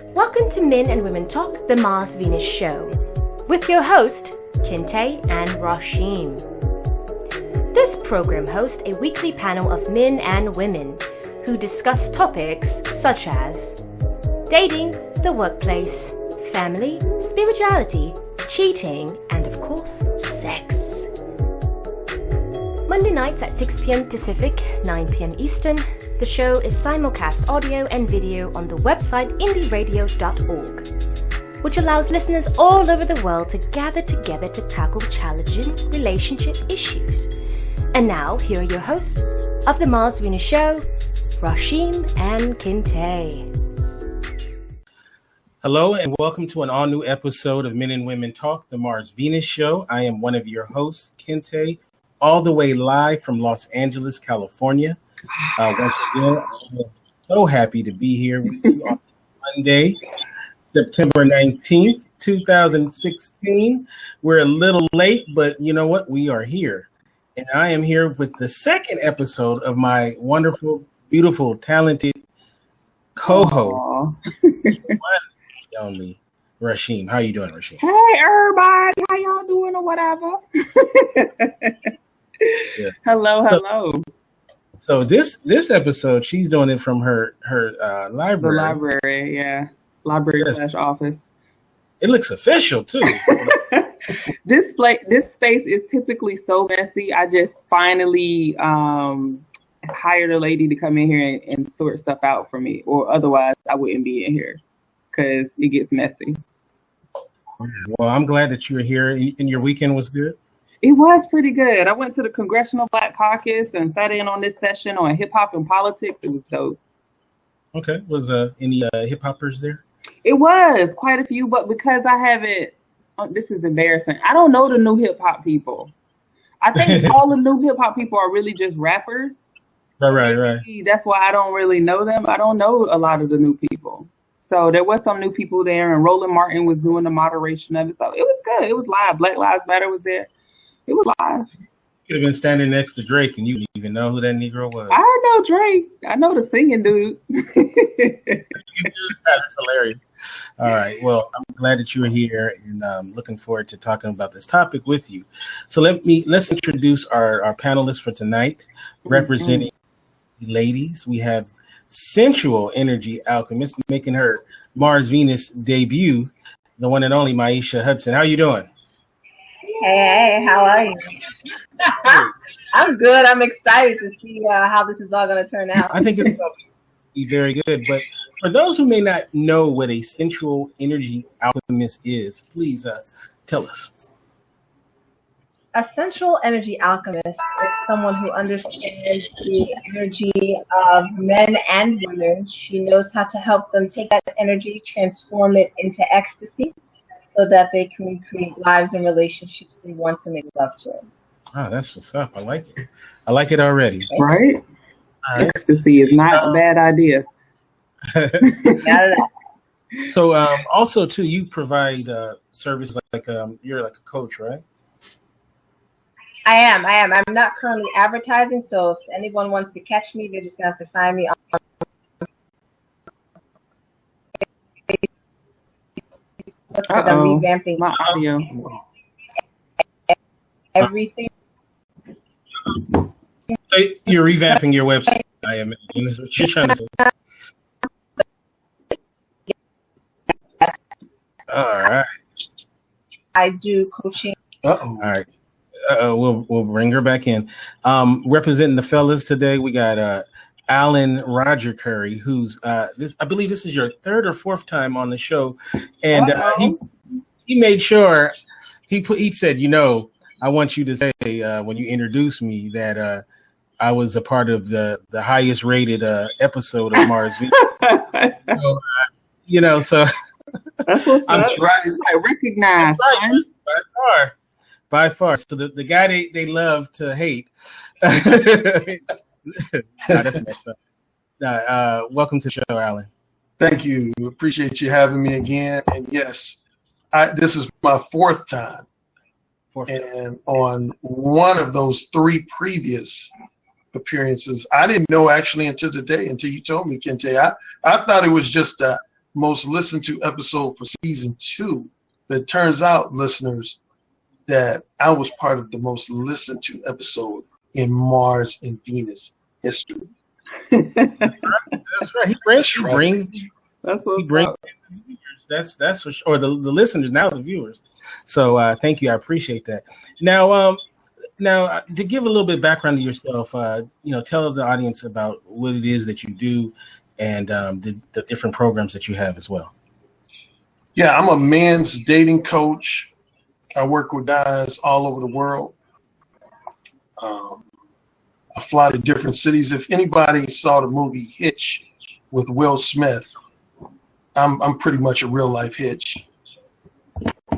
Welcome to Men and Women Talk, the Mars-Venus show, with your host, Kinte and Rashim. This program hosts a weekly panel of men and women who discuss topics such as dating, the workplace, family, spirituality, cheating, and of course, sex. Monday nights at 6 p.m. Pacific, 9 p.m. Eastern, the show is simulcast audio and video on the website indieradio.org, which allows listeners all over the world to gather together to tackle challenging relationship issues. And now, here are your hosts of the Mars-Venus show, Rashim and Kinte. Hello and welcome to an all-new episode of Men and Women Talk, the Mars-Venus show. I am one of your hosts, Kinte, all the way live from Los Angeles, California. Once again, I'm so happy to be here with you on Monday, September 19th, 2016. We're a little late, but you know what? We are here. And I am here with the second episode of my wonderful, beautiful, talented co-host, only Rashim. How you doing, Rashim? Hey, everybody. How y'all doing or whatever? Yeah. Hello. So this episode, she's doing it from her library. The library, yeah. Library/office. It looks official too. This space is typically so messy. I just finally hired a lady to come in here and sort stuff out for me, or otherwise I wouldn't be in here because it gets messy. Well, I'm glad that you were here, and your weekend was good. It was pretty good. I went to the Congressional Black Caucus and sat in on this session on hip hop and politics. It was dope. Okay. Was any hip hoppers there? It was quite a few, but because I haven't, this is embarrassing. I don't know the new hip hop people. I think all the new hip hop people are really just rappers. Right. That's why I don't really know them. I don't know a lot of the new people. So there was some new people there, and Roland Martin was doing the moderation of it. So it was good. It was live. Black Lives Matter was there. It was live. You could have been standing next to Drake and you didn't even know who that Negro was. I know Drake. I know the singing dude. That's hilarious. All right. Well, I'm glad that you were here and looking forward to talking about this topic with you. So let's introduce our panelists for tonight. Representing ladies, we have Sensual Energy Alchemist making her Mars-Venus debut, the one and only Maisha Hudson. How you doing? Hey, how are you? I'm good. I'm excited to see how this is all going to turn out. I think it's going to be very good. But for those who may not know what a sensual energy alchemist is, please tell us. A sensual energy alchemist is someone who understands the energy of men and women. She knows how to help them take that energy, transform it into ecstasy, so that they can create lives and relationships they want to make love to. Oh, that's what's up. I like it. I like it already. Right? Ecstasy is not a bad idea. Not at all. So also, too, you provide services like you're like a coach, right? I am. I'm not currently advertising, so if anyone wants to catch me, they're just going to have to find me on because I'm revamping my audio. Everything. You're revamping your website. I am. Is what you're trying to say. All right. I do coaching. All right. We'll bring her back in. Representing the fellas today, we got Roger Currie, who's this. I believe this is your third or fourth time on the show, and he made sure he said, I want you to say when you introduce me that I was a part of the highest rated episode of Mars V. So that's what's I'm trying. I recognize by far. So the guy they love to hate. That's messed up. Welcome to the show, Alan. Thank you. Appreciate you having me again. And yes, this is my fourth time. And on one of those three previous appearances, I didn't know actually until today, until you told me, Kinte. I thought it was just a most listened to episode for season 2. But it turns out, listeners, that I was part of the most listened to episode in Mars and Venus history. That's right. He brings. That's what he brings. That's for sure. Or the listeners, now the viewers. So thank you. I appreciate that. Now, to give a little bit of background to yourself, tell the audience about what it is that you do and the different programs that you have as well. Yeah, I'm a men's dating coach. I work with guys all over the world. I fly to different cities. If anybody saw the movie Hitch with Will Smith, I'm pretty much a real life Hitch.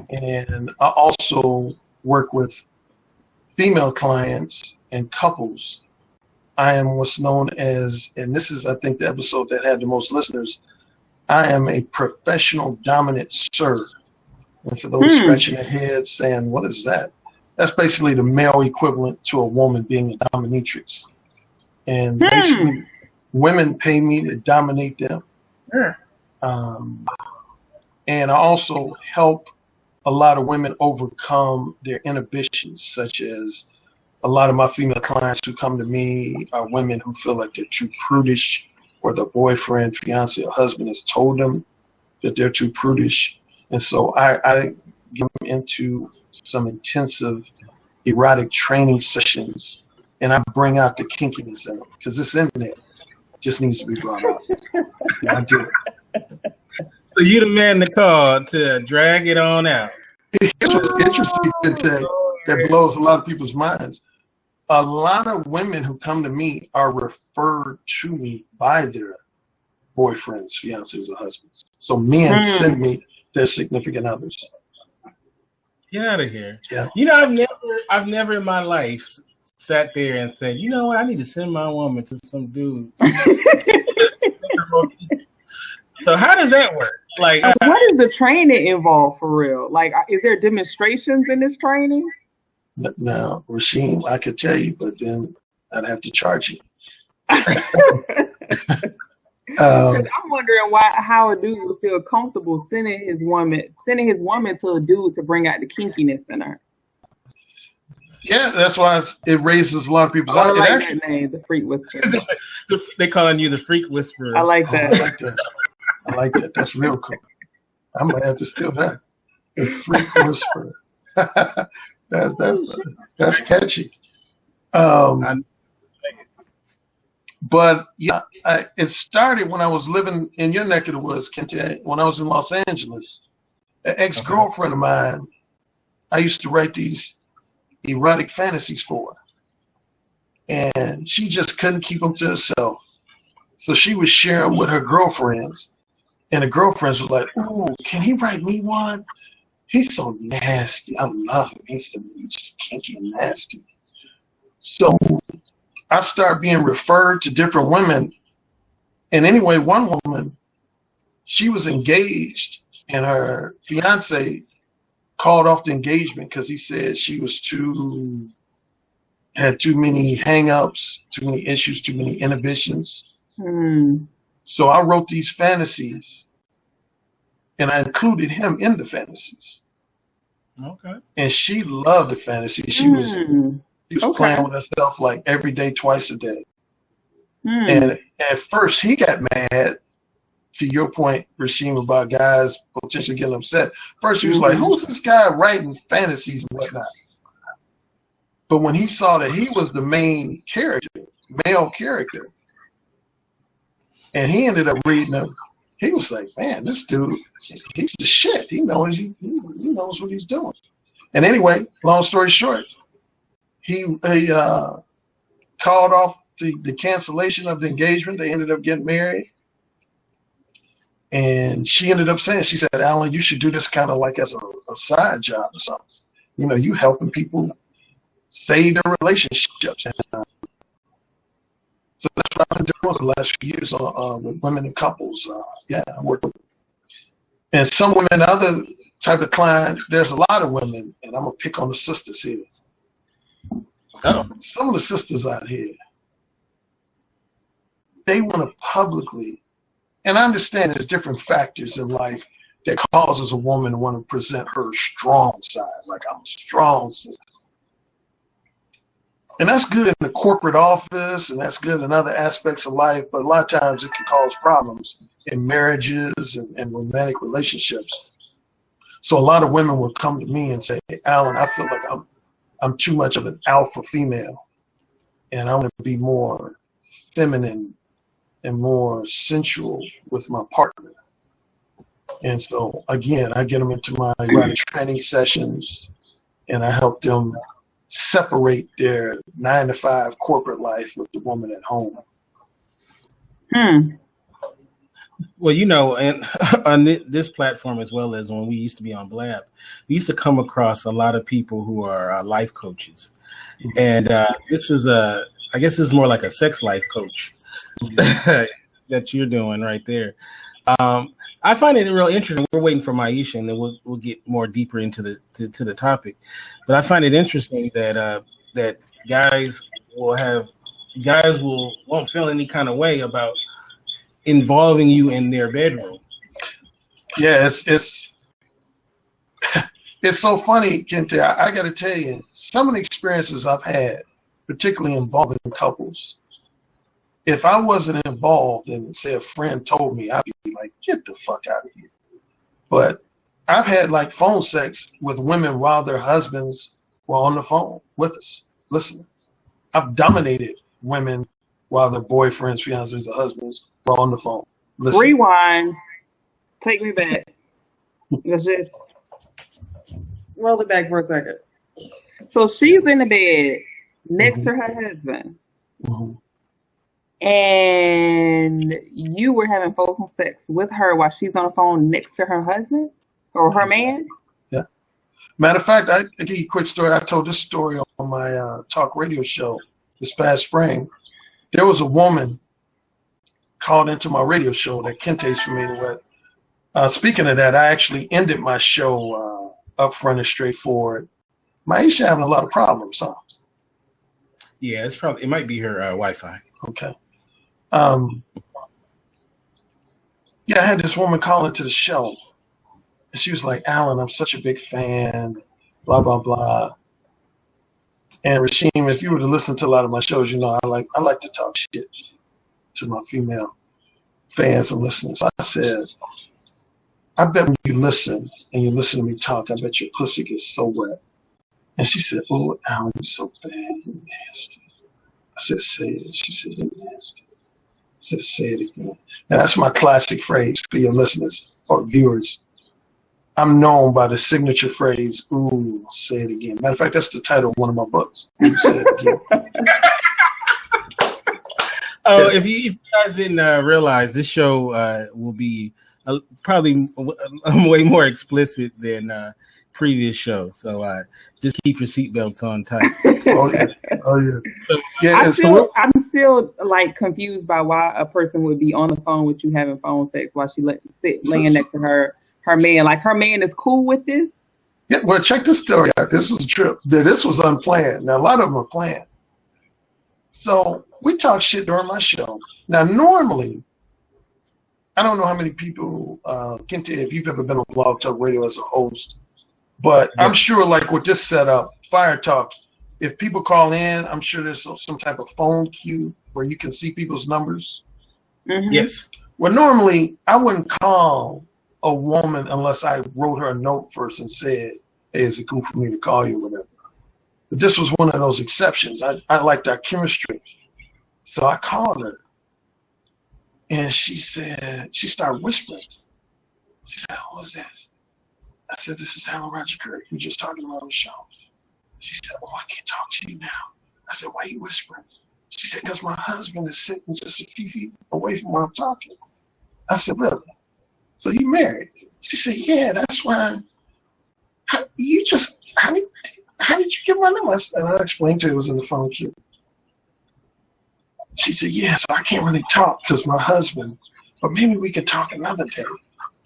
And I also work with female clients and couples. I am what's known as, and this is I think the episode that had the most listeners, I am a professional dominant sir. And for those scratching their heads saying, what is that? That's basically the male equivalent to a woman being a dominatrix. And basically, women pay me to dominate them. And I also help a lot of women overcome their inhibitions, such as a lot of my female clients who come to me are women who feel like they're too prudish, or their boyfriend, fiance, or husband has told them that they're too prudish. And so I get them into some intensive erotic training sessions, and I bring out the kinkiness in them, because it's in there. It just needs to be brought out. Yeah, I do it. So you the man to call to drag it on out. Interesting that blows a lot of people's minds. A lot of women who come to me are referred to me by their boyfriends, fiancés, or husbands. So men send me their significant others. Get out of here. Yeah. I've never in my life sat there and said, you know what, I need to send my woman to some dude. So how does that work? Like, what is the training involved for real? Like, is there demonstrations in this training? Now, Rasheem, I could tell you, but then I'd have to charge you. I'm wondering how a dude would feel comfortable sending his woman to a dude to bring out the kinkiness in her. Yeah, that's why it raises a lot of people's eyes. I like that name, the Freak Whisperer. They calling you the Freak Whisperer. I like that. I like that. That's real cool. I might have to steal that. The Freak Whisperer. That's catchy. But yeah, it started when I was living in your neck of the woods, Kente, when I was in Los Angeles. An ex-girlfriend of mine, I used to write these erotic fantasies for her. And she just couldn't keep them to herself. So she was sharing with her girlfriends. And the girlfriends were like, "Ooh, can he write me one? He's so nasty. I love him. He's just kinky and nasty." So I started being referred to different women. And anyway, one woman, she was engaged, and her fiance called off the engagement because he said she was had too many hang-ups, too many issues, too many inhibitions. So I wrote these fantasies, and I included him in the fantasies. Okay. And she loved the fantasy. She was playing with herself like every day, twice a day. And at first he got mad, to your point, Rasheem, about guys potentially getting upset. First he was like, who's this guy writing fantasies and whatnot? But when he saw that he was the main character, male character, and he ended up reading them, he was like, man, this dude, he's the shit. He knows what he's doing. And anyway, long story short, he called off the cancellation of the engagement. They ended up getting married. And she ended up saying, she said, Alan, you should do this kind of like as a side job or something. You know, you helping people save their relationships. And, so that's what I've been doing for the last few years with women and couples. I work with. And some women, other type of client, there's a lot of women, and I'm going to pick on the sisters here. Some of the sisters out here, they want to publicly And I understand there's different factors in life that causes a woman to want to present her strong side, like I'm strong. And that's good in the corporate office, and that's good in other aspects of life, but a lot of times it can cause problems in marriages and romantic relationships. So a lot of women will come to me and say, hey, Alan, I feel like I'm too much of an alpha female, and I want to be more feminine and more sensual with my partner. And so, again, I get them into my erotic training sessions, and I help them separate their 9-to-5 corporate life with the woman at home. Well, and on this platform, as well as when we used to be on Blab, we used to come across a lot of people who are life coaches. And this is I guess this is more like a sex life coach that you're doing right there. I find it real interesting. We're waiting for Maisha, and then we'll get more deeper into the topic. But I find it interesting that that guys won't feel any kind of way about involving you in their bedroom. Yeah, it's so funny, Kente. I got to tell you, some of the experiences I've had, particularly involving couples, if I wasn't involved and say a friend told me, I'd be like, get the fuck out of here. But I've had like phone sex with women while their husbands were on the phone with us, listening. I've dominated women while their boyfriends, fiancés, or husbands were on the phone, listening. Rewind. Take me back. Let's just roll it back for a second. So she's in the bed next to her husband. And you were having phone sex with her while she's on the phone next to her husband or her man? Yeah. Matter of fact, I give you a quick story. I told this story on my talk radio show this past spring. There was a woman called into my radio show that Kente's familiar with. Speaking of that, I actually ended my show upfront and straightforward. Maisha having a lot of problems, huh? Yeah, it might be her Wi-Fi. Okay. Yeah, I had this woman call into the show, and she was like, Alan, I'm such a big fan, blah, blah, blah. And Rashim, if you were to listen to a lot of my shows, I like to talk shit to my female fans and listeners. I said, I bet when you listen and you listen to me talk, I bet your pussy gets so wet. And she said, oh, Alan, you're so bad, you're nasty. I said, say it. She said, you're nasty. I said, say it again. And that's my classic phrase for your listeners or viewers. I'm known by the signature phrase, ooh, say it again. Matter of fact, that's the title of one of my books. Ooh, say it again. Oh, if you guys didn't realize, this show will be probably way more explicit than previous shows. So just keep your seatbelts on tight. Oh, yeah. Oh, yeah. So, Yeah, I'm still like confused by why a person would be on the phone with you having phone sex while she laying next to her man. Like her man is cool with this? Yeah, well, check this story out. This was a trip. This was unplanned. Now, a lot of them are planned. So we talk shit during my show. Now, normally, I don't know how many people, Kente, if you've ever been on Blog Talk Radio as a host, but yeah. I'm sure like with this setup, Fire Talk, if people call in, I'm sure there's some type of phone queue where you can see people's numbers. Mm-hmm. Yes. Well, normally, I wouldn't call a woman unless I wrote her a note first and said, hey, is it cool for me to call you or whatever? But this was one of those exceptions. I liked our chemistry. So I called her. And she started whispering. She said, who is this? I said, this is Alan Roger Currie. We're just talking about on the show. She said, oh, I can't talk to you now. I said, why are you whispering? She said, because my husband is sitting just a few feet away from where I'm talking. I said, really? So you married? She said, yeah, that's why. How did you get my number? And I explained to her it was in the phone queue. She said, yeah, so I can't really talk because my husband, but maybe we could talk another day.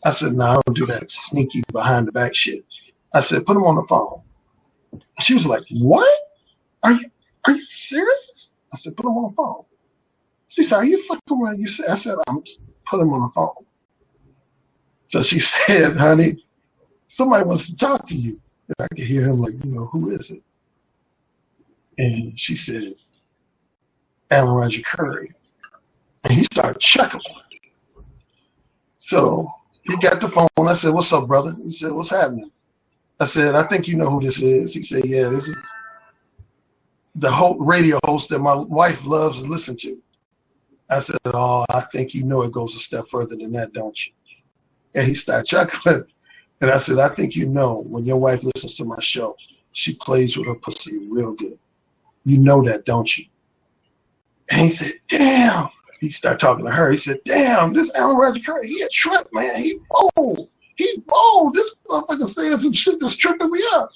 I said, no, I don't do that sneaky behind the back shit. I said, put him on the phone. She was like, what? Are you serious? I said, put him on the phone. She said, are you fucking around? I said, put him on the phone. So she said, honey, somebody wants to talk to you. And I could hear him like, who is it? And she said, Roger Currie. And he started chuckling. So he got the phone. I said, what's up, brother? He said, what's happening? I said, I think you know who this is. He said, yeah, this is the whole radio host that my wife loves to listen to. I said, oh, I think you know it goes a step further than that, don't you? And he started chuckling. And I said, I think you know when your wife listens to my show, she plays with her pussy real good. You know that, don't you? And he said, damn. He started talking to her. He said, damn, this Roger Currie, he a trip, man. He bold. He bold. This motherfucker saying some shit that's tripping me up.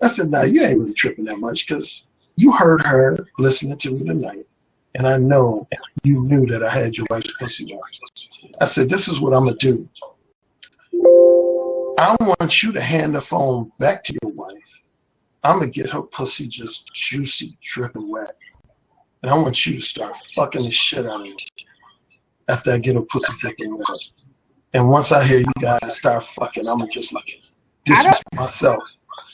I said, nah, you ain't really tripping that much because you heard her listening to me tonight. And I know you knew that I had your wife's pussy. I said, this is what I'm going to do. I want you to hand the phone back to your wife. I'm going to get her pussy just juicy, dripping wet. And I want you to start fucking the shit out of her after I get her pussy dripping wet. And once I hear you guys start fucking, I'm going to just like distance myself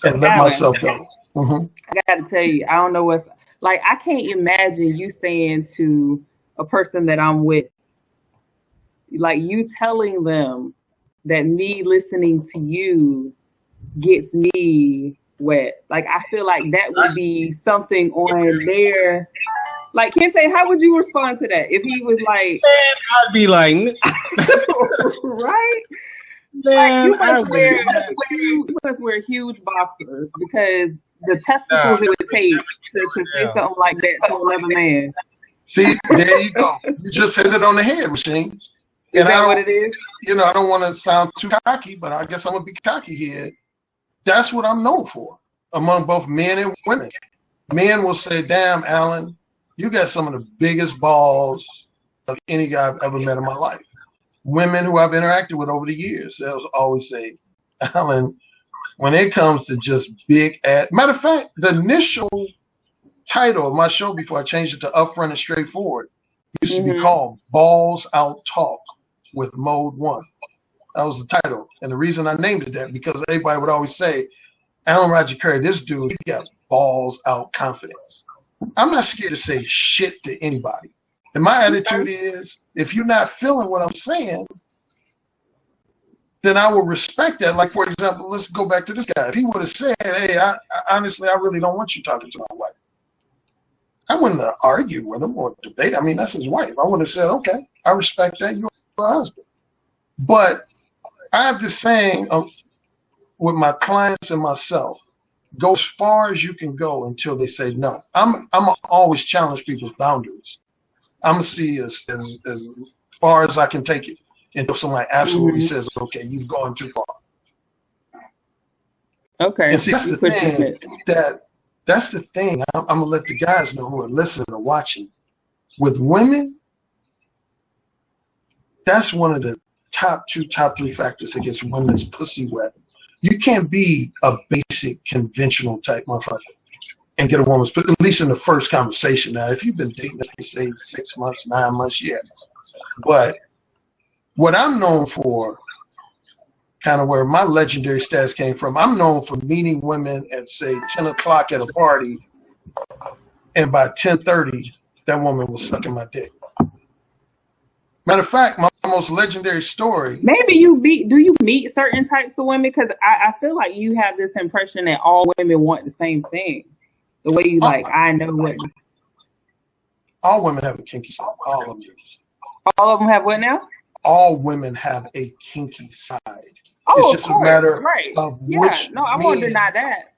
and let myself go. Mm-hmm. I got to tell you, I don't know what's, like, I can't imagine you saying to a person that I'm with, like you telling them that me listening to you gets me wet. Like, I feel like that would be something on their, like, Kente, how would you respond to that? If he was like, man, I'd be like, right? Man, like you must wear huge boxers because the testicles it would take to say something like that to another man. See, there you go. You just hit it on the head, Machine. Is that what it is? I don't want to sound too cocky, but I guess I'm going to be cocky here. That's what I'm known for among both men and women. Men will say, damn, Alan, you got some of the biggest balls of any guy I've ever met in my life. Women who I've interacted with over the years, they'll always say, Alan, when it comes to just big ass. Matter of fact, the initial title of my show before I changed it to Upfront and Straightforward used to be called Balls Out Talk with Mode 1. That was the title. And the reason I named it that because everybody would always say, Roger Currie, this dude, he got balls out confidence. I'm not scared to say shit to anybody. And my attitude is, if you're not feeling what I'm saying, then I will respect that. Like, for example, let's go back to this guy. If he would have said, hey, I honestly, I really don't want you talking to my wife. I wouldn't have argued with him or debate. I mean, that's his wife. I would have said, okay, I respect that. You're my husband. But I have this saying with my clients and myself, go as far as you can go until they say no. I'm always challenge people's boundaries. I'm going to see as far as I can take it until somebody absolutely says, okay, you've gone too far. Okay. And see, that's the thing. That's the thing. I'm going to let the guys know who are listening or watching. With women, that's one of the top 3 factors that gets women's pussy wet. You can't be a basic, conventional type motherfucker and get a woman's pussy, at least in the first conversation. Now, if you've been dating, let me say 6 months, 9 months, yeah. But what I'm known for, kind of where my legendary status came from, I'm known for meeting women at, say, 10 o'clock at a party, and by 10:30, that woman was sucking my dick. Matter of fact, my most legendary story. Maybe do you meet certain types of women? Because I feel like you have this impression that all women want the same thing. The way you I know what. All women have a kinky side. All of them do. All of them have what now? All women have a kinky side. Oh, it's just of course, a matter right. of which no, I won't deny that.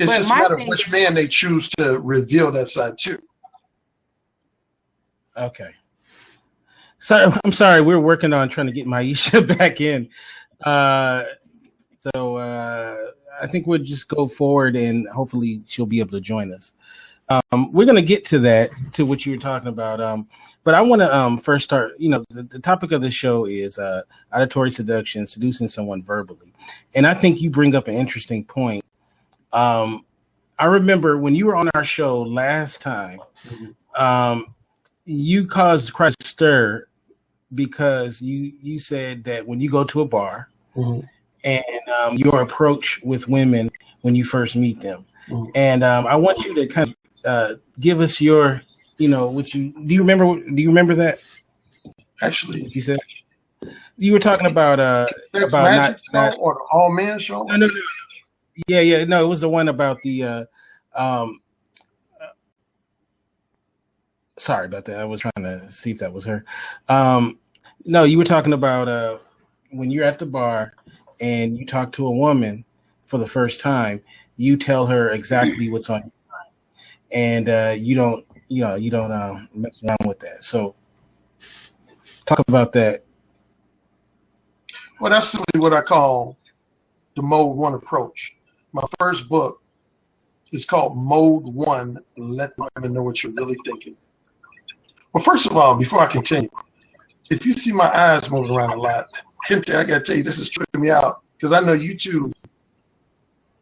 It's just a matter of which man they choose to reveal that side to. Okay. So I'm sorry, we're working on trying to get Maisha back in. So I think we'll just go forward and hopefully she'll be able to join us. We're going to get to that, to what you were talking about. But I want to first start, the topic of the show is auditory seduction, seducing someone verbally. And I think you bring up an interesting point. I remember when you were on our show last time, you caused quite a stir because you said that when you go to a bar Mm-hmm. and your approach with women when you first meet them, and I want you to kind of give us your, what you do. You remember that? Actually, What you said? You were talking about Sex about Magic not show or the All Men show? no. Yeah, no, it was the one about the sorry about that. I was trying to see if that was her. No, you were talking about when you're at the bar and you talk to a woman for the first time, you tell her exactly what's on your mind, and you don't mess around with that. So talk about that. Well, that's simply what I call the Mode 1 approach. My first book is called Mode 1, Let Women Know What You're Really Thinking. Well, first of all, before I continue, if you see my eyes moving around a lot, Kente, I got to tell you, this is tripping me out because I know you two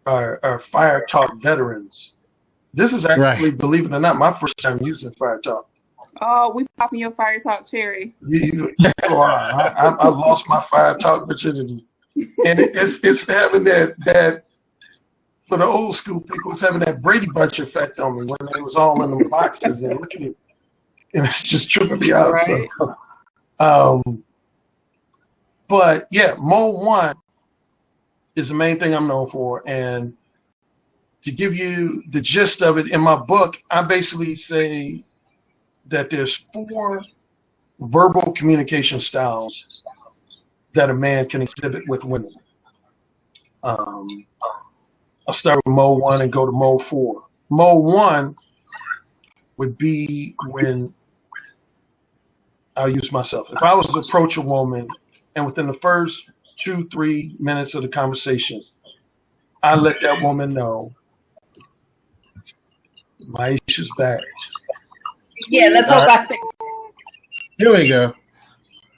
are Fire Talk veterans. This is actually, believe it or not, my first time using Fire Talk. Oh, we popping your Fire Talk cherry. You are. I lost my Fire Talk virginity. And it's having that for the old school people, it's having that Brady Bunch effect on me when they was all in the boxes and looking at, and it's just tripping me out. Right. So, but yeah, Mode 1 is the main thing I'm known for. And to give you the gist of it, in my book, I basically say that there's 4 verbal communication styles that a man can exhibit with women. I'll start with Mode 1 and go to Mode 4. Mode 1 would be when I'll use myself. If I was to approach a woman and within the first 2-3 minutes of the conversation, I let that woman know Maisha's back. Yeah, let's hope I stay. Here we go.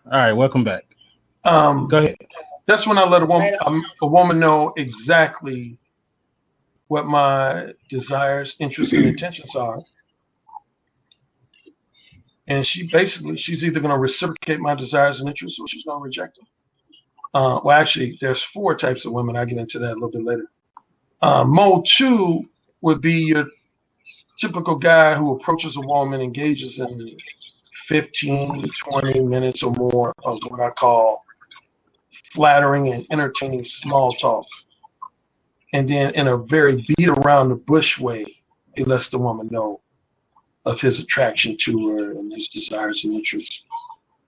All right, welcome back. Go ahead. That's when I let a woman know exactly what my desires, interests, and intentions are. And she's either going to reciprocate my desires and interests or she's going to reject them. Well, actually, there's 4 types of women. I'll get into that a little bit later. Mode 2 would be your typical guy who approaches a woman, engages in 15, 20 minutes or more of what I call flattering and entertaining small talk. And then in a very beat around the bush way, he lets the woman know of his attraction to her and his desires and interests.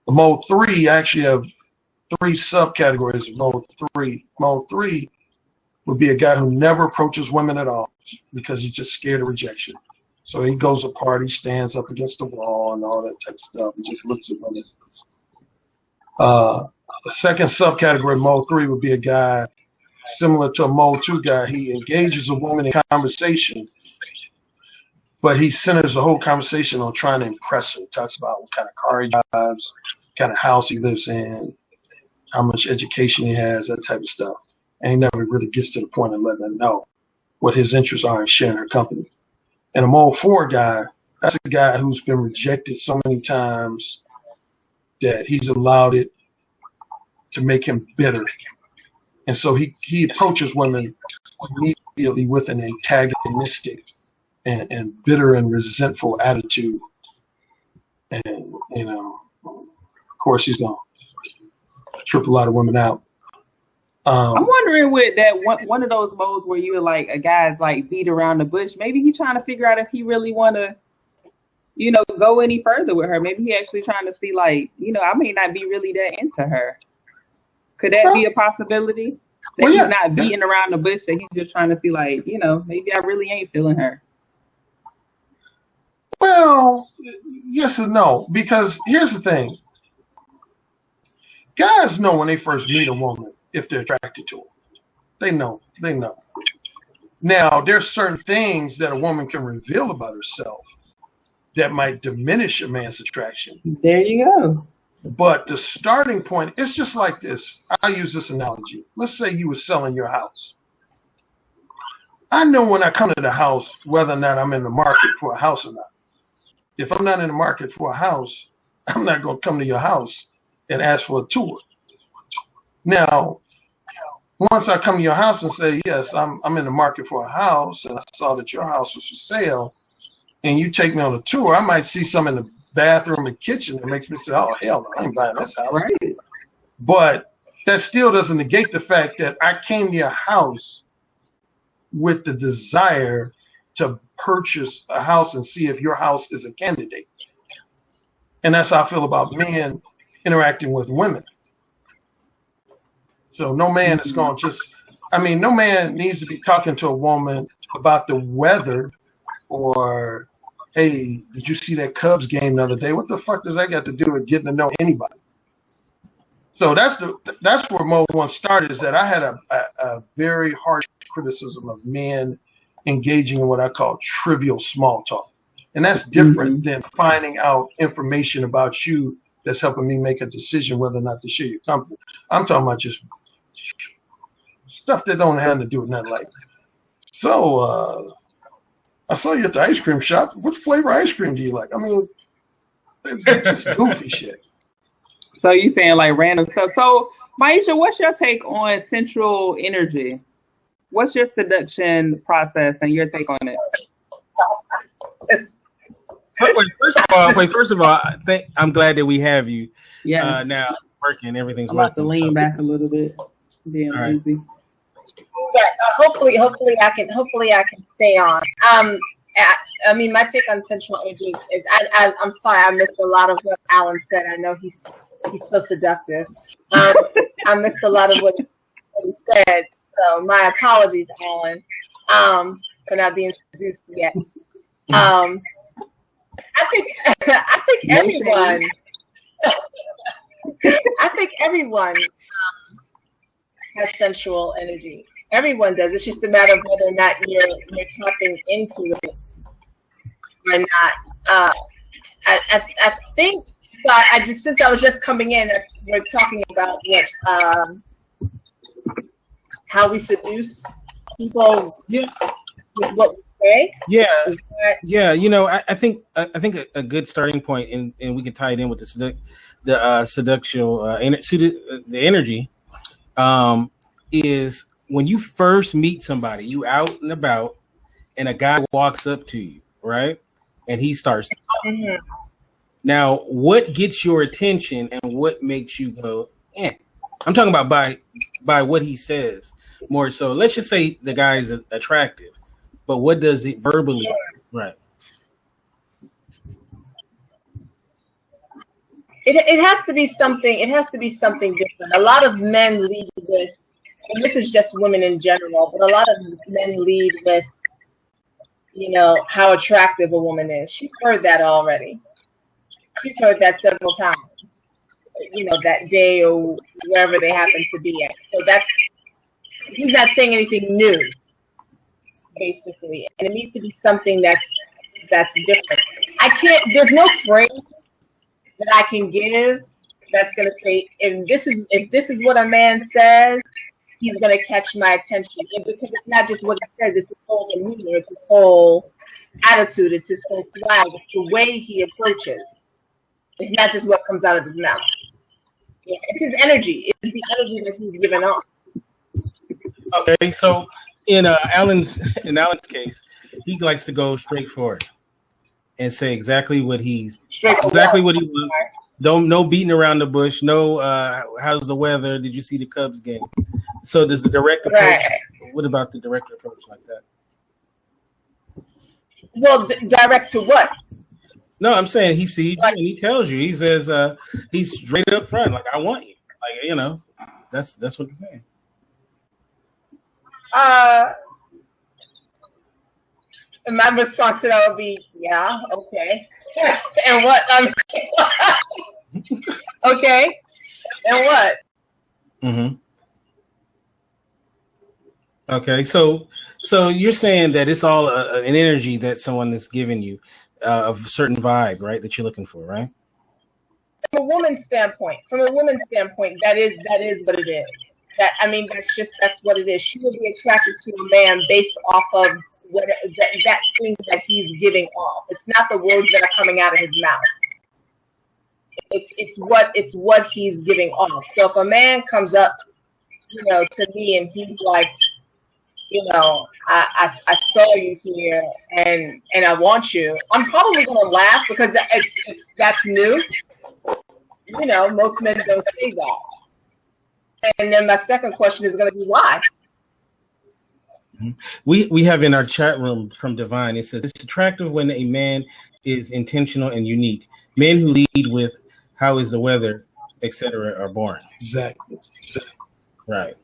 Mode 3, I actually have 3 subcategories of Mode 3. Mode 3 would be a guy who never approaches women at all because he's just scared of rejection. So he goes apart, he stands up against the wall and all that type of stuff and just looks at women. The second subcategory of Mode 3 would be a guy similar to a Mode 2 guy. He engages a woman in conversation, but he centers the whole conversation on trying to impress her. He talks about what kind of car he drives, what kind of house he lives in, how much education he has, that type of stuff. And he never really gets to the point of letting her know what his interests are in sharing her company. And a Mode 4 guy, that's a guy who's been rejected so many times that he's allowed it to make him bitter. And so he approaches women immediately with an antagonistic and bitter and resentful attitude. And, of course, he's going to trip a lot of women out. I'm wondering with that one of those modes where you're like a guy's like beat around the bush. Maybe he's trying to figure out if he really want to, go any further with her. Maybe he actually trying to see like, I may not be really that into her. Could that be a possibility? That he's not beating around the bush, that he's just trying to see like, maybe I really ain't feeling her. Well, yes and no, because here's the thing. Guys know when they first meet a woman if they're attracted to her. They know. Now, there's certain things that a woman can reveal about herself that might diminish a man's attraction. There you go. But the starting point, it's just like this. I'll use this analogy. Let's say you were selling your house. I know when I come to the house whether or not I'm in the market for a house or not. If I'm not in the market for a house, I'm not going to come to your house and ask for a tour. Now, once I come to your house and say, yes, I'm in the market for a house, and I saw that your house was for sale, and you take me on a tour, I might see some in the bathroom and kitchen that makes me say, oh, hell no, I ain't buying this house. Right. But that still doesn't negate the fact that I came to your house with the desire to purchase a house and see if your house is a candidate. And that's how I feel about men interacting with women. So no man is going to just, no man needs to be talking to a woman about the weather or, hey, did you see that Cubs game the other day? What the fuck does that got to do with getting to know anybody? So that's where Mo one started, is that I had a very harsh criticism of men engaging in what I call trivial small talk. And that's different than finding out information about you that's helping me make a decision whether or not to share your company. I'm talking about just stuff that don't have to do with nothing like that. So I saw you at the ice cream shop. What flavor ice cream do you like? It's just goofy shit. So you saying like random stuff. So Maisha, what's your take on sensual energy? What's your seduction process and your take on it? First of all, I'm glad that we have you. Yeah. Now working, everything's I'm about working. to lean back a little bit. Being lazy. Yeah, hopefully I can stay on. My take on sensual energy is I'm sorry I missed a lot of what Alan said. I know he's so seductive. I missed a lot of what he said. So my apologies, Alan, for not being seduced yet. I think everyone. I think everyone has sensual energy. Everyone does. It's just a matter of whether or not you're tapping into it or not. I think so. Since I was just coming in, we're talking about how we seduce people. Yeah. With what we say. Yeah. Yeah. I think a good starting point, and we can tie it in with the energy, is when you first meet somebody, you out and about, and a guy walks up to you, right? And he starts. Mm-hmm. Now, what gets your attention and what makes you go, eh? I'm talking about by what he says more so. Let's just say the guy is attractive, but what does it verbally, right? It has to be something. It has to be something different. A lot of men lead with, and this is just women in general, but a lot of men lead with, how attractive a woman is. She's heard that already. She's heard that several times. That day or wherever they happen to be at. So he's not saying anything new, basically, and it needs to be something that's different. There's no phrase that I can give that's gonna say if this is what a man says, he's gonna catch my attention. And because it's not just what he says, it's his whole demeanor, it's his whole attitude, it's his whole swag, it's the way he approaches. It's not just what comes out of his mouth. It's his energy. It's the energy that he's giving off. Okay, so in Alan's case, he likes to go straight for it and say exactly what he wants. No beating around the bush. No, how's the weather? Did you see the Cubs game? So does the direct approach? Right. What about the direct approach like that? Well, direct to what? No, I'm saying he sees you and he tells you. He says he's straight up front, like I want you. Like that's what he's saying. My response to that would be, yeah, okay. And what? Okay. And what? Mm-hmm. Okay, so you're saying that it's all an energy that someone is giving you, of a certain vibe, right? That you're looking for, right? From a woman's standpoint, that is what it is. That's what it is. She will be attracted to a man based off of that thing that he's giving off. It's not the words that are coming out of his mouth. It's what he's giving off. So if a man comes up, to me and he's like, I saw you here and I want you, I'm probably gonna laugh because that's new. Most men don't say that. And then my second question is gonna be why. We have in our chat room from Divine, it says it's attractive when a man is intentional and unique. Men who lead with how is the weather, etc. are boring. Exactly. Right.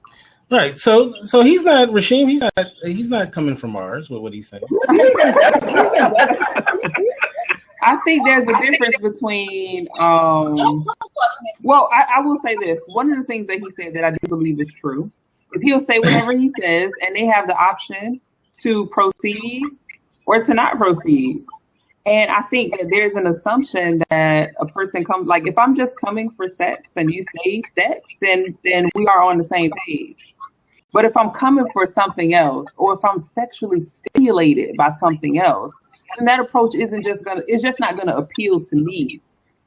So he's not Rashim. He's not coming from Mars with what he's saying. I think there's a difference between. Well, I will say this. One of the things that he said that I do believe is true is he'll say whatever he says, and they have the option to proceed or to not proceed. And I think that there's an assumption that a person comes, like if I'm just coming for sex and you say sex, then we are on the same page. But if I'm coming for something else, or if I'm sexually stimulated by something else, then that approach it's just not gonna appeal to me.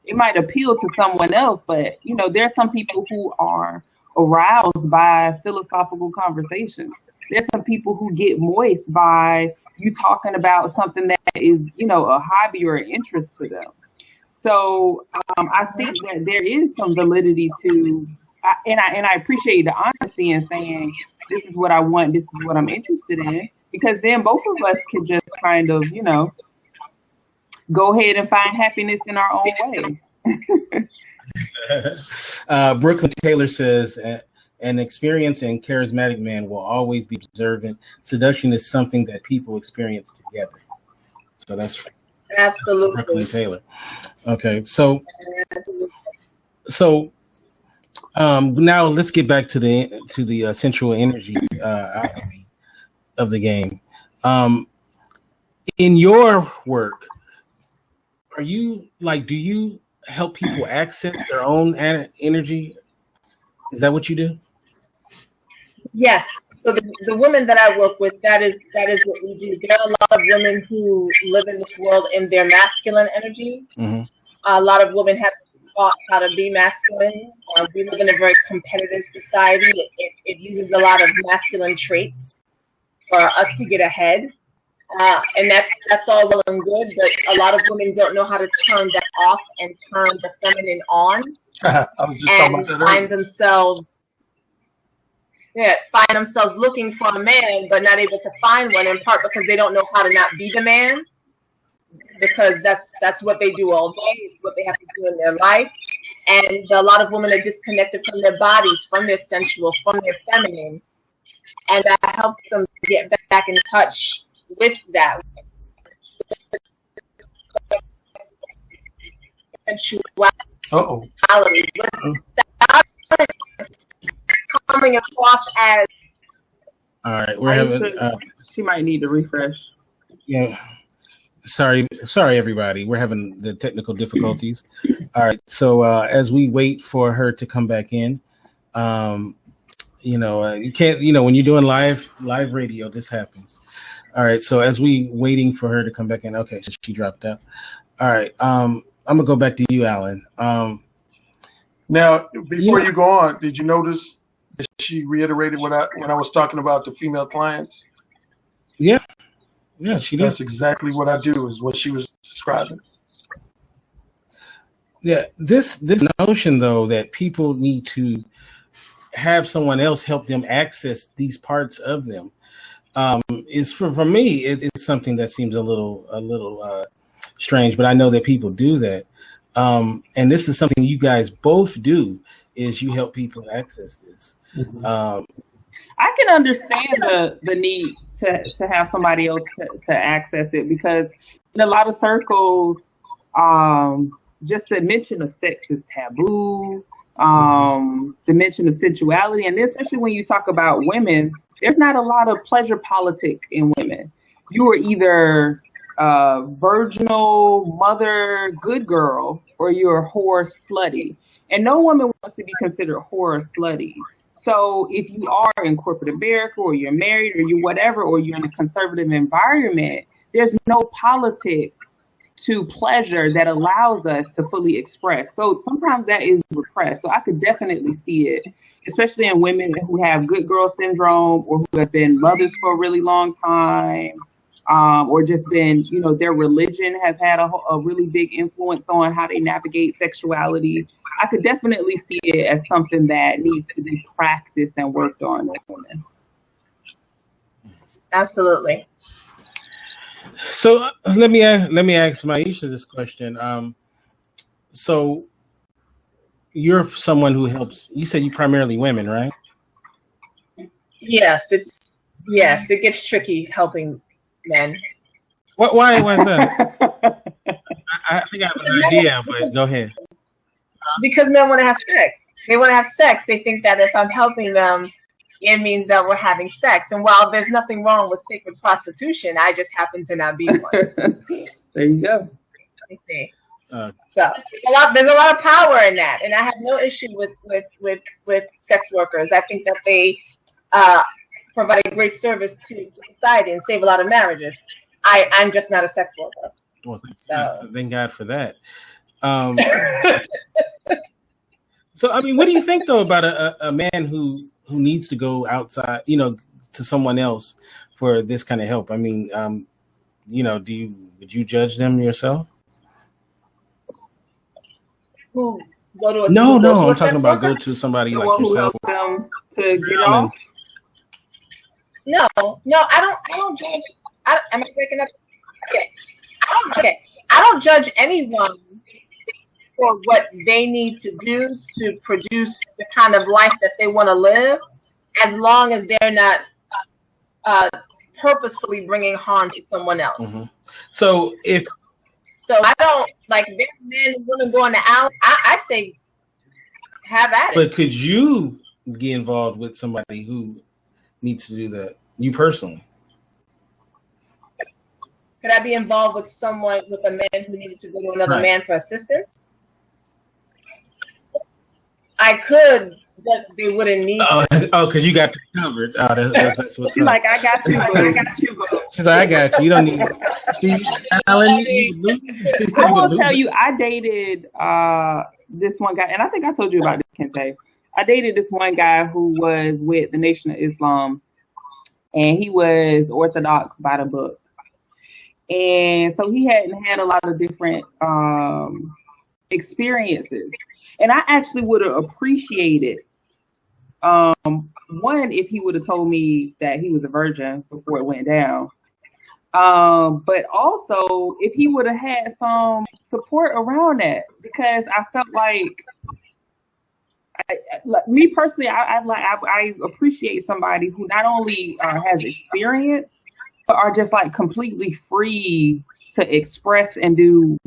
It might appeal to someone else, but there's some people who are aroused by philosophical conversations. There's some people who get moist by you talking about something that is, a hobby or an interest to them. So I think that there is some validity to, and I appreciate the honesty in saying, this is what I want, this is what I'm interested in, because then both of us can just kind of, go ahead and find happiness in our own way. Brooklyn Taylor says, an experienced and charismatic man will always be observant. Seduction is something that people experience together. So that's absolutely Brooklyn Taylor. Okay, so now let's get back to the sensual energy alchemy of the game. In your work, do you help people access their own energy? Is that what you do? Yes. So the women that I work with, that is what we do. There are a lot of women who live in this world in their masculine energy. Mm-hmm. A lot of women have taught how to be masculine. We live in a very competitive society. It uses a lot of masculine traits for us to get ahead. And that's all well and good, but a lot of women don't know how to turn that off and turn the feminine on. I was just talking about that find themselves looking for a man, but not able to find one, in part because they don't know how to not be the man, because that's what they do all day, it's what they have to do in their life. And a lot of women are disconnected from their bodies, from their sensual, from their feminine. And I help them get back in touch with that sensuality, coming across as. All right, we're having. She might need to refresh. Yeah, sorry, everybody. We're having the technical difficulties. All right, so as we wait for her to come back in, you can't. When you're doing live radio, this happens. All right, so as we waiting for her to come back in, okay, so she dropped out. All right, I'm gonna go back to you, Alan. Now, before you go on, did you notice that she reiterated when I was talking about the female clients? Yeah, she did. That's exactly what I do, is what she was describing. Yeah, this notion though that people need to have someone else help them access these parts of them. Is for me, it's something that seems a little strange, but I know that people do that. And this is something you guys both do, is you help people access this. Mm-hmm. I can understand the need to have somebody else to access it, because in a lot of circles, just the mention of sex is taboo. The mention of sensuality, and especially when you talk about women, there's not a lot of pleasure politic in women. You are either virginal, mother, good girl, or you're whore, slutty. And no woman wants to be considered whore, slutty. So if you are in corporate America, or you're married, or you whatever, or you're in a conservative environment, there's no politic to pleasure that allows us to fully express. So sometimes that is repressed. So I could definitely see it, especially in women who have good girl syndrome or who have been mothers for a really long time, or just been, you know, their religion has had a really big influence on how they navigate sexuality. I could definitely see it as something that needs to be practiced and worked on with women. Absolutely. So let me ask Maisha this question. So you're someone who helps. You said you primarily women, right? Yes, it gets tricky helping men. Why is that? I think I have an idea, but go ahead. Because men want to have sex. They want to have sex. They think that if I'm helping them, it means that we're having sex. And while there's nothing wrong with sacred prostitution, I just happen to not be one. There you go. So there's a lot of power in that, and I have no issue with sex workers. I think that they provide a great service to society and save a lot of marriages. I'm just not a sex worker. Well, thank God for that. So, I mean, what do you think though about a man who needs to go outside, you know, to someone else for this kind of help? I mean, you know, would you judge them yourself? Who go to a No, I'm sex talking about worker? go to somebody like Who yourself. helps them to get off? No, I don't judge. Am I breaking up? Okay. I don't judge anyone for what they need to do to produce the kind of life that they want to live, as long as they're not purposefully bringing harm to someone else. Mm-hmm. So I don't like men and women going to out. I say have at it. But could you get involved with somebody who needs to do that? You personally? Could I be involved with a man who needed to go to another man for assistance? I could, but they wouldn't need. Because you got covered. That's what's She's like, I got you. I got you. She's like, I got you. You don't need. See, Alan, I will tell you, I dated this one guy, and I think I told you about this, Kente. I dated this one guy who was with the Nation of Islam, and he was Orthodox by the book. And so he hadn't had a lot of different experiences. And I actually would have appreciated, one, if he would have told me that he was a virgin before it went down. But also if he would have had some support around that, because I felt like, me personally, I appreciate somebody who not only has experience, but are just like completely free to express and do,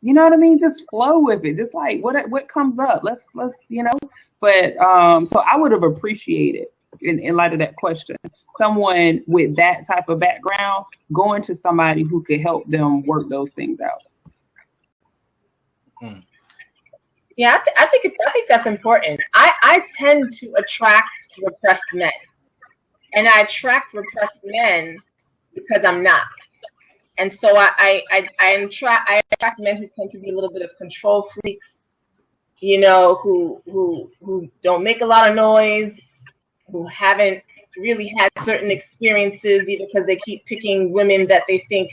you know what I mean? Just flow with it. Just like what comes up. Let's you know. But so I would have appreciated, in light of that question, someone with that type of background going to somebody who could help them work those things out. Yeah, I think that's important. I tend to attract repressed men, and I attract repressed men because I'm not. And so I attract men who tend to be a little bit of control freaks, you know, who don't make a lot of noise, who haven't really had certain experiences, either because they keep picking women that they think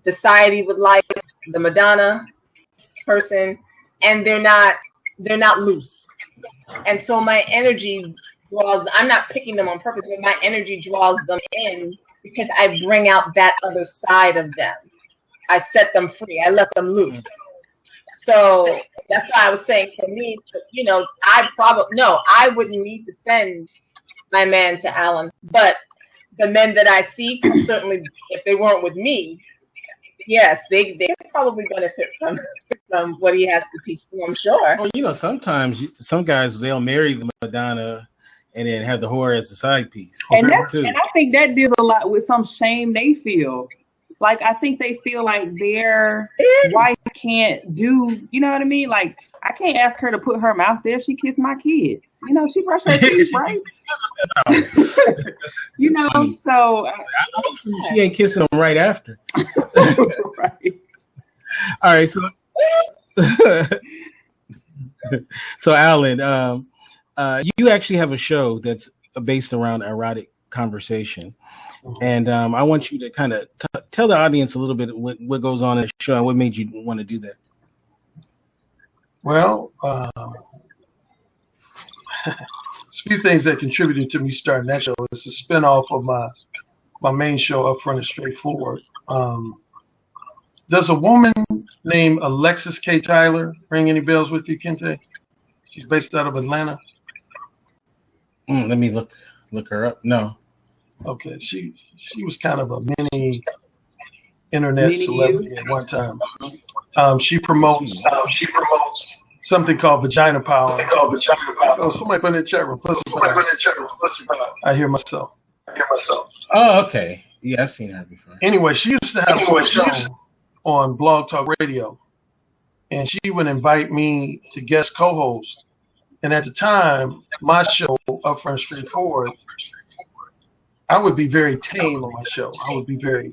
society would like, the Madonna person, and they're not loose. And so my energy draws, I'm not picking them on purpose, but my energy draws them in because I bring out that other side of them. I set them free. I let them loose. So that's why I was saying, for me, you know, I wouldn't need to send my man to Alan, but the men that I see can certainly, if they weren't with me, yes, they probably benefit from what he has to teach them, I'm sure. Well, you know, sometimes some guys, they'll marry the Madonna and then have the whore as a side piece. And I think that deals a lot with some shame they feel. Like, I think they feel like their wife can't do, you know what I mean? Like, I can't ask her to put her mouth there. She kissed my kids. You know, she brushed her teeth, right? You know, so. Hopefully she ain't kissing them right after. Right. All right, so so Alan, you actually have a show that's based around erotic conversation, and I want you to kind of tell the audience a little bit what goes on in the show and what made you want to do that. Well, there's a few things that contributed to me starting that show. It's a spinoff of my main show, Upfront and Straightforward. There's a woman named Alexis K. Tyler. Ring any bells with you, Kente? She's based out of Atlanta. Let me look her up. No. Okay, she was kind of a mini internet celebrity at one time. She promotes something called Vagina Power. Oh, somebody put in the chat room. I hear myself. Oh, okay. Yeah, I've seen her before. Anyway, she used to have a show on Blog Talk Radio, and she would invite me to guest co-host. And at the time, my show, Upfront and Straightforward, I would be very tame on my show. I would be very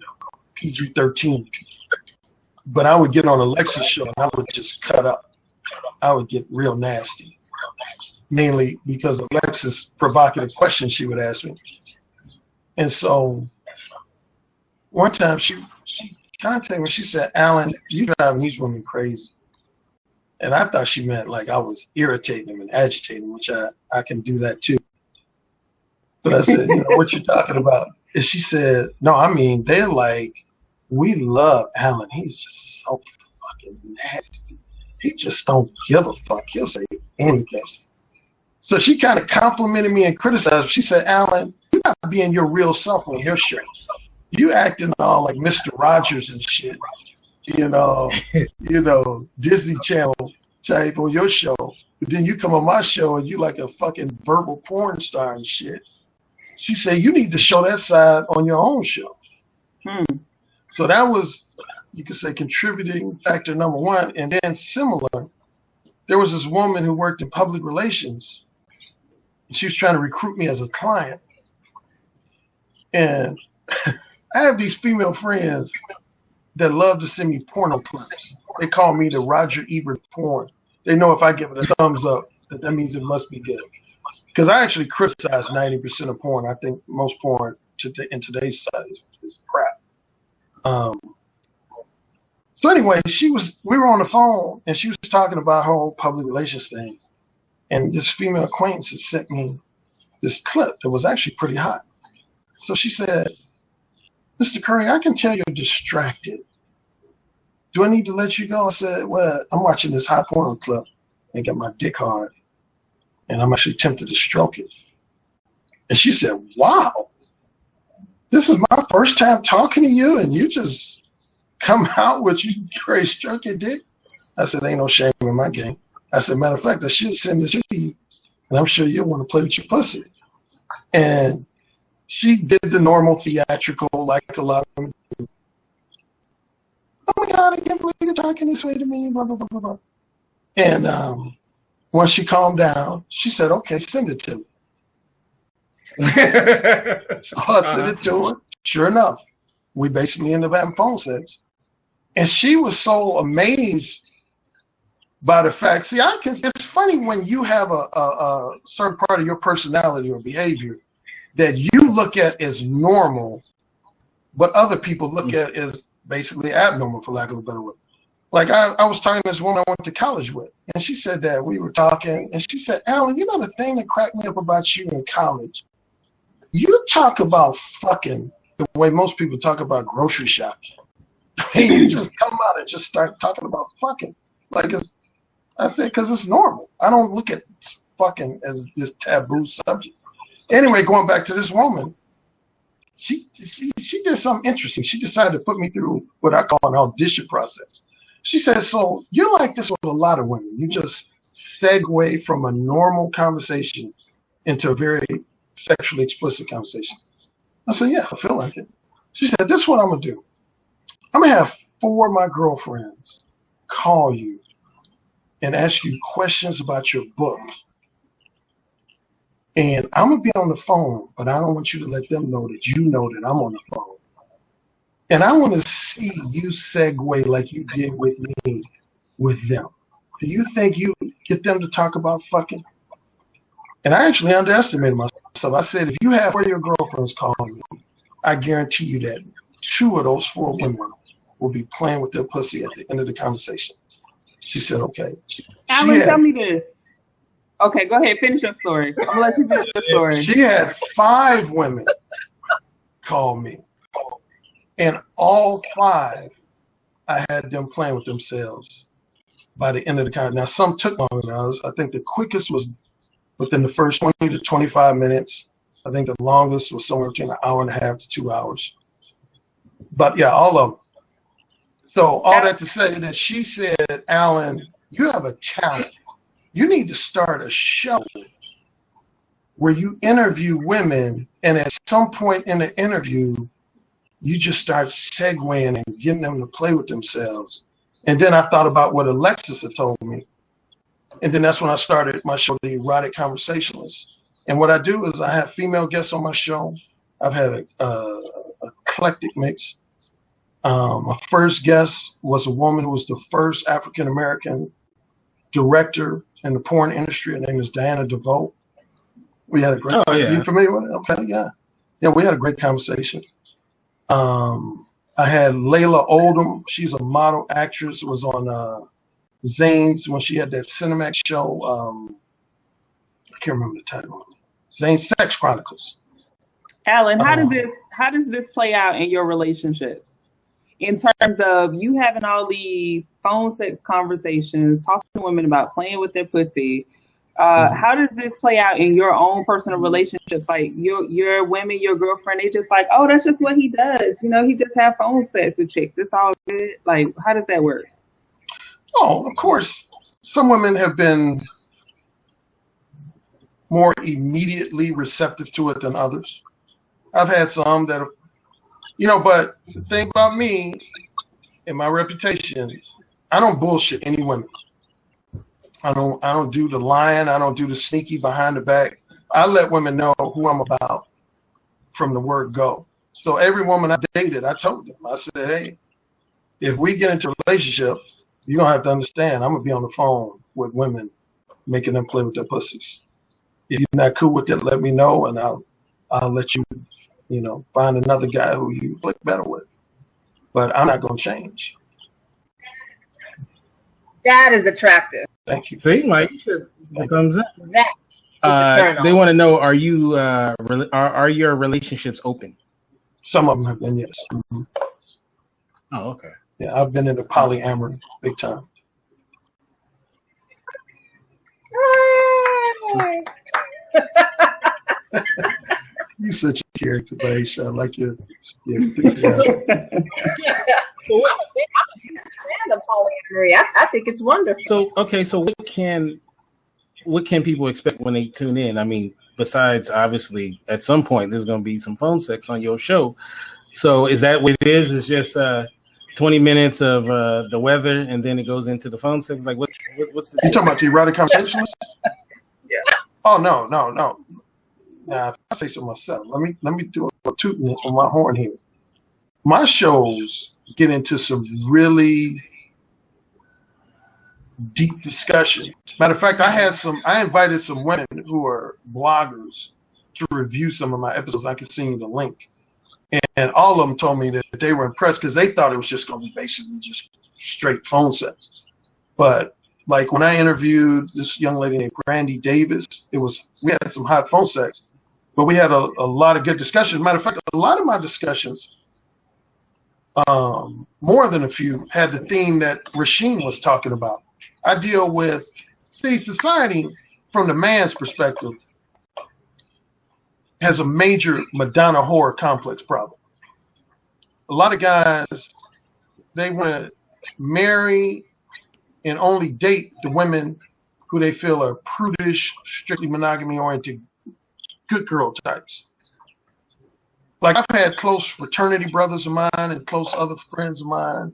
PG-13. But I would get on Alexa's show and I would just cut up. I would get real nasty, mainly because of Alexa's provocative questions she would ask me. And so one time she contacted me. She said, "Alan, you driving these women crazy." And I thought she meant like I was irritating them and agitating them, which I can do that too. But I said, what you talking about? And she said, no, I mean, they're like, we love Alan. He's just so fucking nasty. He just don't give a fuck. He'll say anything. So she kind of complimented me and criticized me. She said, Alan, you're not being your real self on your show. You acting all like Mr. Rogers and shit. Disney Channel type on your show. But then you come on my show and you like a fucking verbal porn star and shit. She said, you need to show that side on your own show. So that was, you could say, contributing factor number one. And then similar, there was this woman who worked in public relations. And she was trying to recruit me as a client. And I have these female friends that love to send me porno clips. They call me the Roger Ebert porn. They know if I give it a thumbs up, that means it must be good. Because I actually criticize 90% of porn. I think most porn in today's society is crap. So anyway, we were on the phone and she was talking about her whole public relations thing. And this female acquaintance had sent me this clip that was actually pretty hot. So she said, Mr. Currie, I can tell you're distracted. Do I need to let you go? I said, well, I'm watching this hot porno clip and got my dick hard. And I'm actually tempted to stroke it. And she said, wow, this is my first time talking to you and you just come out with you crazy stroke your dick? I said, ain't no shame in my game. I said, matter of fact, I should send this to you. And I'm sure you'll want to play with your pussy. And she did the normal theatrical like a lot of women do. Oh my God, I can't believe you're talking this way to me, blah, blah, blah, blah, blah. And once she calmed down, she said, okay, send it to me. So I sent it to her. Sure enough, we basically ended up having phone sex. And she was so amazed by the fact. See, it's funny when you have a certain part of your personality or behavior that you look at as normal, but other people look at as basically abnormal, for lack of a better word. Like I was talking to this woman I went to college with, and she said that we were talking, and she said, Alan, you know the thing that cracked me up about you in college? You talk about fucking the way most people talk about grocery shopping. You just come out and just start talking about fucking. Like I said, because it's normal. I don't look at fucking as this taboo subject. Anyway, going back to this woman, she did something interesting. She decided to put me through what I call an audition process. She said, so you're like this with a lot of women. You just segue from a normal conversation into a very sexually explicit conversation. I said, yeah, I feel like it. She said, this is what I'm going to do. I'm going to have 4 of my girlfriends call you and ask you questions about your book. And I'm going to be on the phone, but I don't want you to let them know that you know that I'm on the phone. And I want to see you segue like you did with me with them. Do you think you get them to talk about fucking? And I actually underestimated myself. I said, if you have 4 of your girlfriends call me, I guarantee you that 2 of those 4 women will be playing with their pussy at the end of the conversation. She said, okay. Alan, tell me this. Okay, go ahead. Finish your story. I'm going to let you finish your story. She had 5 women call me. And all 5, I had them playing with themselves by the end of the conversation. Now, some took longer than others. I think the quickest was within the first 20 to 25 minutes. I think the longest was somewhere between an hour and a half to 2 hours. But yeah, all of them. So all that to say that she said, Alan, you have a talent. You need to start a show where you interview women, and at some point in the interview, you just start segueing and getting them to play with themselves. And then I thought about what Alexis had told me. And then that's when I started my show, The Erotic Conversationalist. And what I do is I have female guests on my show. I've had a eclectic mix. My first guest was a woman who was the first African-American director in the porn industry. Her name is Diana DeVoe. We had a great Are you familiar with it? Okay, yeah. Yeah, we had a great conversation. I had Layla Oldham. She's a model actress. Was on Zane's when she had that Cinemax show. I can't remember the title. Zane's Sex Chronicles. Alan, how does this play out in your relationships? In terms of you having all these phone sex conversations, talking to women about playing with their pussy, how does this play out in your own personal relationships? Like your women, your girlfriend, they just like, oh, that's just what he does. You know, he just have phone sex with chicks. It's all good. Like, how does that work? Oh, of course. Some women have been more immediately receptive to it than others. I've had some that have, but the thing about me and my reputation, I don't bullshit any women. I don't do the lying. I don't do the sneaky behind the back. I let women know who I'm about from the word go. So every woman I dated, I told them, I said, hey, if we get into a relationship, you're going to have to understand, I'm going to be on the phone with women, making them play with their pussies. If you're not cool with it, let me know, and I'll let you, find another guy who you play better with. But I'm not going to change. That is attractive. Thank you. See, Mike, you should thumbs up. That they want to know: are you are your relationships open? Some of them have been, yes. Mm-hmm. Oh, okay. Yeah, I've been into polyamory big time. You're such a character, Maisha. I like your enthusiasm. I think it's wonderful. So what can people expect when they tune in? I mean, besides obviously at some point there's going to be some phone sex on your show. So is that what it is? It's just 20 minutes of the weather, and then it goes into the phone sex. Like what's the? You talking about the erotic conversationalist? Yeah. Oh no. Now, if I say so myself, let me do a tooting on my horn here. My shows get into some really deep discussions. Matter of fact, I invited some women who are bloggers to review some of my episodes. I can send you the link. And all of them told me that they were impressed because they thought it was just going to be basically just straight phone sex. But like when I interviewed this young lady named Brandy Davis, we had some hot phone sex, but we had a lot of good discussions. Matter of fact, a lot of my discussions, more than a few, had the theme that Rasheen was talking about. I deal with, society from the man's perspective has a major Madonna whore complex problem. A lot of guys, they want to marry and only date the women who they feel are prudish, strictly monogamy oriented, good girl types. Like I've had close fraternity brothers of mine and close other friends of mine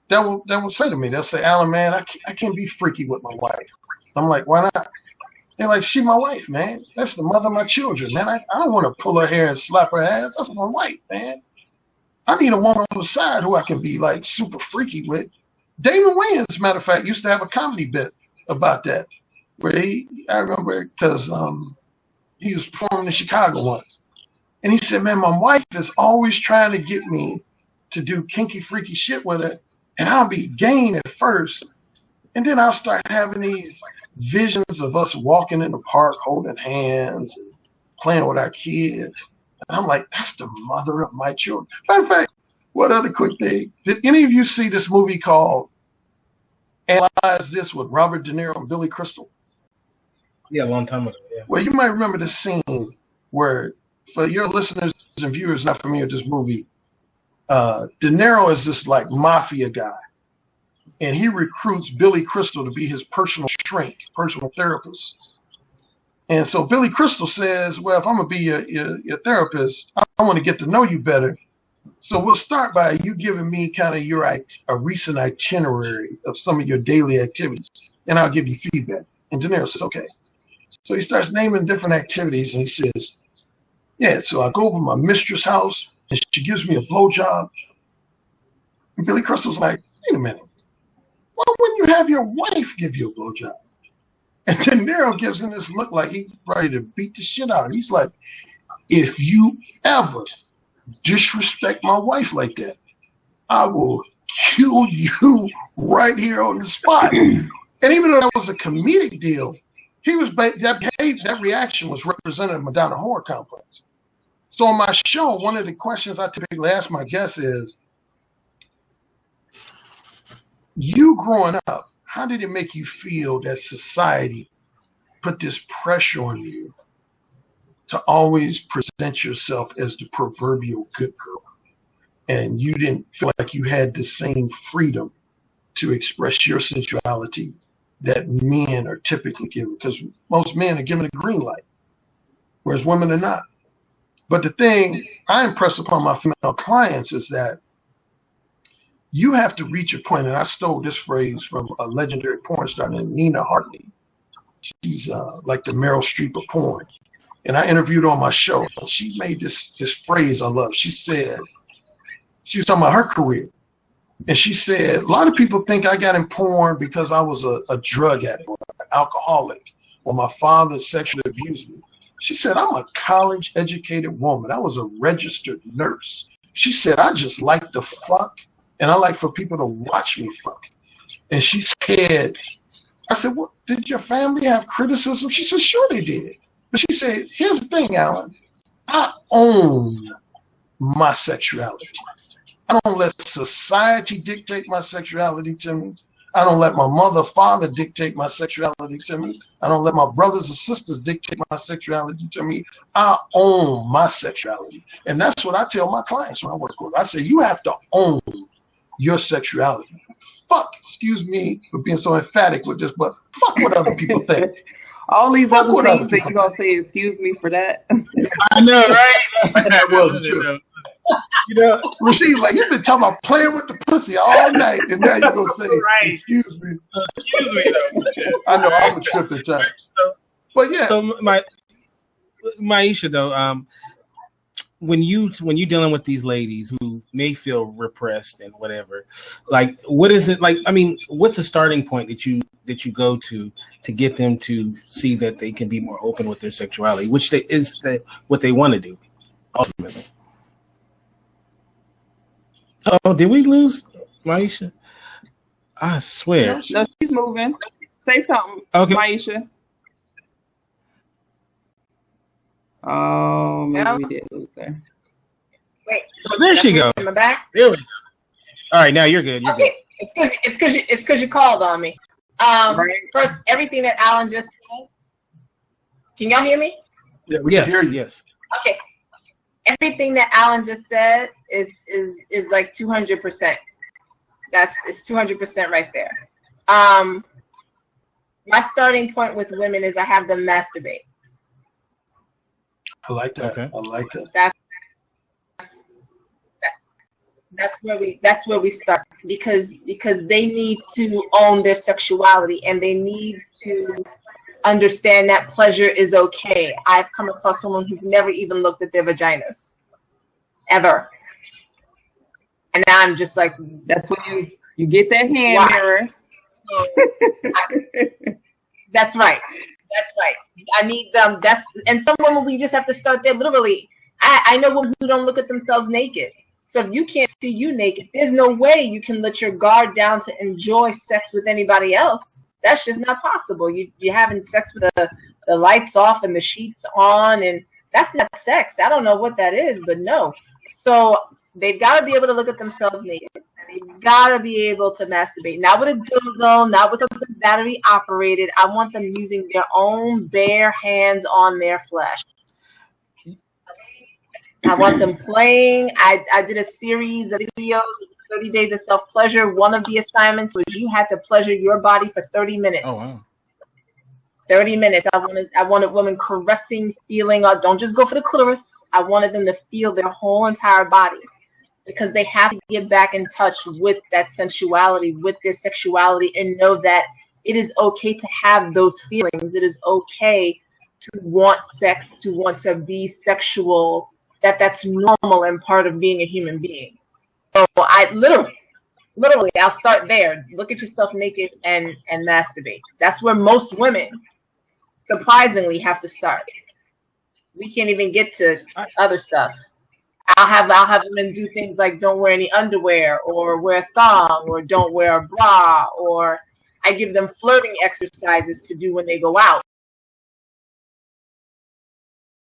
that will say to me, they'll say, Alan, man, I can't be freaky with my wife. I'm like, why not? They're like, she my wife, man. That's the mother of my children, man. I don't want to pull her hair and slap her ass. That's my wife, man. I need a woman on the side who I can be like super freaky with. Damon Wayans, matter of fact, used to have a comedy bit about that, where I remember because he was performing in Chicago once, and he said, "Man, my wife is always trying to get me to do kinky, freaky shit with her, and I'll be game at first, and then I'll start having these visions of us walking in the park, holding hands, and playing with our kids." And I'm like, that's the mother of my children. Matter of fact, what other quick thing? Did any of you see this movie called Analyze This with Robert De Niro and Billy Crystal? Yeah, a long time ago. Yeah. Well, you might remember the scene where, for your listeners and viewers not familiar with this movie, De Niro is this like mafia guy, and he recruits Billy Crystal to be his personal shrink, personal therapist. And so Billy Crystal says, well, if I'm going to be your therapist, I want to get to know you better. So we'll start by you giving me kind of a recent itinerary of some of your daily activities, and I'll give you feedback. And De Niro says, okay. So he starts naming different activities, and he says, yeah, so I go over to my mistress' house, and she gives me a blowjob. And Billy Crystal's like, wait a minute. Why wouldn't you have your wife give you a blowjob? And De Niro gives him this look like he's ready to beat the shit out of him. He's like, if you ever disrespect my wife like that, I will kill you right here on the spot. And even though that was a comedic deal, that reaction was represented in Madonna Horror Complex. So on my show, one of the questions I typically ask my guests is, you growing up, how did it make you feel that society put this pressure on you to always present yourself as the proverbial good girl, and you didn't feel like you had the same freedom to express your sensuality that men are typically given? Because most men are given a green light, whereas women are not. But the thing I impress upon my female clients is that you have to reach a point, and I stole this phrase from a legendary porn star named Nina Hartley. She's like the Meryl Streep of porn. And I interviewed her on my show. She made this phrase I love. She said, she was talking about her career. And she said, a lot of people think I got in porn because I was a drug addict or an alcoholic, or my father sexually abused me. She said, I'm a college-educated woman. I was a registered nurse. She said, I just like to fuck, and I like for people to watch me fuck. And she said, I said, well, did your family have criticism? She said, sure they did. But she said, here's the thing, Alan. I own my sexuality. I don't let society dictate my sexuality to me. I don't let my mother, father dictate my sexuality to me. I don't let my brothers and sisters dictate my sexuality to me. I own my sexuality. And that's what I tell my clients when I work with them. I say, you have to own your sexuality. Fuck, excuse me for being so emphatic with this, but fuck what other people think. All these other things that you're going to say, excuse me for that. I know, right? That wasn't true. You know, Rasheed's like, you've been talking about playing with the pussy all night, and now you're going to say, right. Excuse me. Excuse me, though. I know, I'm a trip at times. But yeah. So, Maisha, though, when you're dealing with these ladies who may feel repressed and whatever, like, what is it like? I mean, what's a starting point that you go to get them to see that they can be more open with their sexuality, which is what they want to do ultimately? Oh, did we lose Maisha? I swear. No, she's moving. Say something, okay. Maisha. Oh, maybe we did lose her. Wait. Oh, there she goes. In the back? There we go. All right, now you're good. You're okay. Good. It's because you called on me. First, everything that Alan just said. Can y'all hear me? Yeah, we can hear you. Yes. Okay. Everything that Alan just said is like 200%. It's 200% right there. My starting point with women is I have them masturbate. I like that. Okay. I like that. That's where we start because they need to own their sexuality and they need to understand that pleasure is okay. I've come across someone who's never even looked at their vaginas, ever. And I'm just like, That's when you get that hand Why? mirror. so that's right. That's right. I need them. And some women, we just have to start there. Literally, I know women who don't look at themselves naked. So if you can't see you naked, there's no way you can let your guard down to enjoy sex with anybody else. That's just not possible. You're having sex with the lights off and the sheets on, and that's not sex. I don't know what that is, but no. So they've got to be able to look at themselves naked. They've got to be able to masturbate. Not with a dildo, not with something battery operated. I want them using their own bare hands on their flesh. I want them playing. I did a series of videos, 30 Days of Self-Pleasure. One of the assignments was you had to pleasure your body for 30 minutes. Oh, wow. 30 minutes. I wanted women caressing, feeling. Don't just go for the clitoris. I wanted them to feel their whole entire body, because they have to get back in touch with that sensuality, with their sexuality, and know that it is okay to have those feelings. It is okay to want sex, to want to be sexual, that's normal and part of being a human being. So I literally, I'll start there. Look at yourself naked and masturbate. That's where most women, surprisingly, have to start. We can't even get to other stuff. I'll have women do things like don't wear any underwear, or wear a thong, or don't wear a bra, or I give them flirting exercises to do when they go out.